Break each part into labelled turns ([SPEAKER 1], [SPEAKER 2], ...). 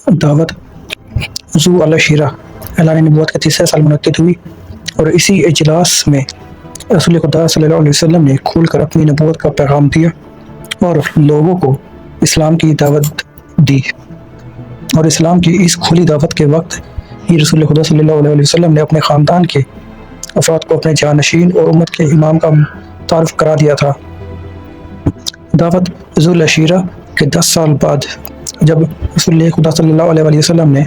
[SPEAKER 1] دعوت ذو العشیرہ اعلان نبوت کا تیسرا سال منعقد ہوئی، اور اسی اجلاس میں رسول خدا صلی اللہ علیہ وسلم نے کھول کر اپنی نبوت کا پیغام دیا اور لوگوں کو اسلام کی دعوت دی، اور اسلام کی اس کھلی دعوت کے وقت ہی رسول خدا صلی اللہ علیہ وسلم نے اپنے خاندان کے افراد کو اپنے جانشین اور امت کے امام کا تعارف کرا دیا تھا۔ دعوت ذو العشیرہ کے 10 سال بعد جب رسول خدا صلی اللہ علیہ وسلم نے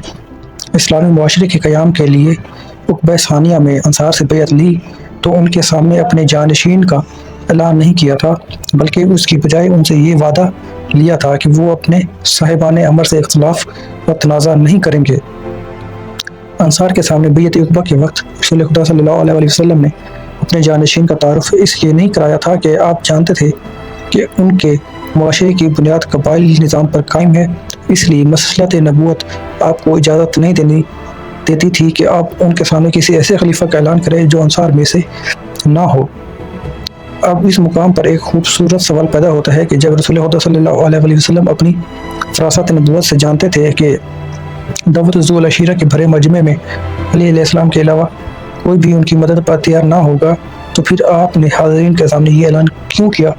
[SPEAKER 1] اسلامی معاشرے کے قیام کے لیے عقبہ ثانیہ میں انصار سے بیعت لی تو ان کے سامنے اپنے جانشین کا اعلان نہیں کیا تھا، بلکہ اس کی بجائے ان سے یہ وعدہ لیا تھا کہ وہ اپنے صاحبان امر سے اختلاف و تنازع نہیں کریں گے۔ انصار کے سامنے بیعت عقبہ کے وقت رسول خدا صلی اللہ علیہ وسلم نے اپنے جانشین کا تعارف اس لیے نہیں کرایا تھا کہ آپ جانتے تھے کہ ان کے معاشرے کی بنیاد قبائلی نظام پر قائم ہے، اس لیے مسلط نبوت آپ کو اجازت نہیں دیتی تھی کہ آپ ان کے سامنے کسی ایسے خلیفہ کا اعلان کریں جو انصار میں سے نہ ہو۔ اب اس مقام پر ایک خوبصورت سوال پیدا ہوتا ہے کہ جب رسول خدا صلی اللہ علیہ وسلم اپنی فراست نبوت سے جانتے تھے کہ دعوت ذو العشیرہ کے بھرے مجمع میں علی علیہ السلام کے علاوہ کوئی بھی ان کی مدد پر تیار نہ ہوگا، تو پھر آپ نے حاضرین کے سامنے یہ اعلان کیوں کیا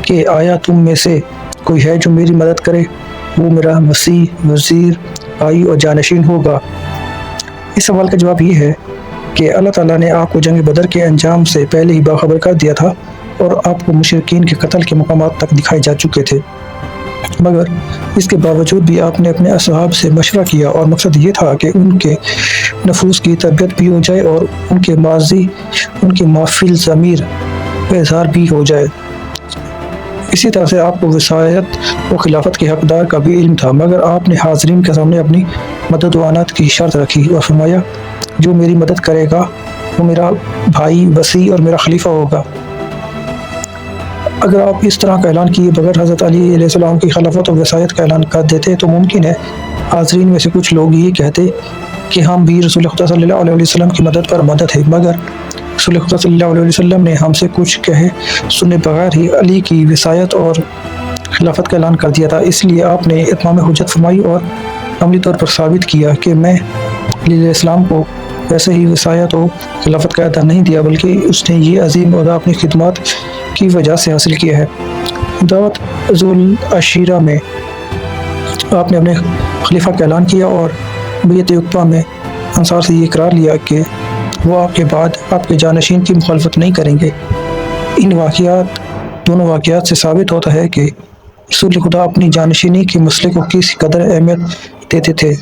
[SPEAKER 1] کہ آیا تم میں سے کوئی ہے جو میری مدد کرے؟ وہ میرا وسیع، وزیر، بھائی اور جانشین ہوگا۔ اس سوال کا جواب یہ ہے کہ اللہ تعالیٰ نے آپ کو جنگ بدر کے انجام سے پہلے ہی باخبر کر دیا تھا اور آپ کو مشرکین کے قتل کے مقامات تک دکھائے جا چکے تھے، مگر اس کے باوجود بھی آپ نے اپنے اصحاب سے مشورہ کیا، اور مقصد یہ تھا کہ ان کے نفوس کی تربیت بھی ہو جائے اور ان کے ماضی، ان کے مافی الضمیر کا اظہار بھی ہو جائے۔ اسی طرح سے آپ کو وصایت و خلافت کے حقدار کا بھی علم تھا، مگر آپ نے حاضرین کے سامنے اپنی مدد و اعنات کی شرط رکھی اور فرمایا جو میری مدد کرے گا وہ میرا بھائی، وسیع اور میرا خلیفہ ہوگا۔ اگر آپ اس طرح کا اعلان کیے بغیر حضرت علی علیہ السلام کی خلافت و وصایت کا اعلان کر دیتے تو ممکن ہے حاضرین میں سے کچھ لوگ یہ کہتے کہ ہم بھی رسول خدا صلی اللہ علیہ وسلم کی مدد پر مدد ہے، مگر رسول خدا صلی اللہ علیہ وسلم نے ہم سے کچھ کہے سنے بغیر ہی علی کی وصایت اور خلافت کا اعلان کر دیا تھا۔ اس لیے آپ نے اتمام حجت فرمائی اور عملی طور پر ثابت کیا کہ میں علی علیہ السلام کو ویسے ہی وصایت و خلافت کا عہدہ نہیں دیا، بلکہ اس نے یہ عظیم عہدہ اپنی خدمات کی وجہ سے حاصل کیا ہے۔ دعوت ذو العشیرہ میں آپ نے اپنے خلیفہ کا اعلان کیا اور بیعت عقبہ میں انصار سے یہ اقرار لیا کہ وہ آپ کے بعد آپ کے جانشین کی مخالفت نہیں کریں گے۔ ان دونوں واقعات سے ثابت ہوتا ہے کہ رسول خدا اپنی جانشینی کے مسئلے کو کس قدر اہمیت دیتے تھے۔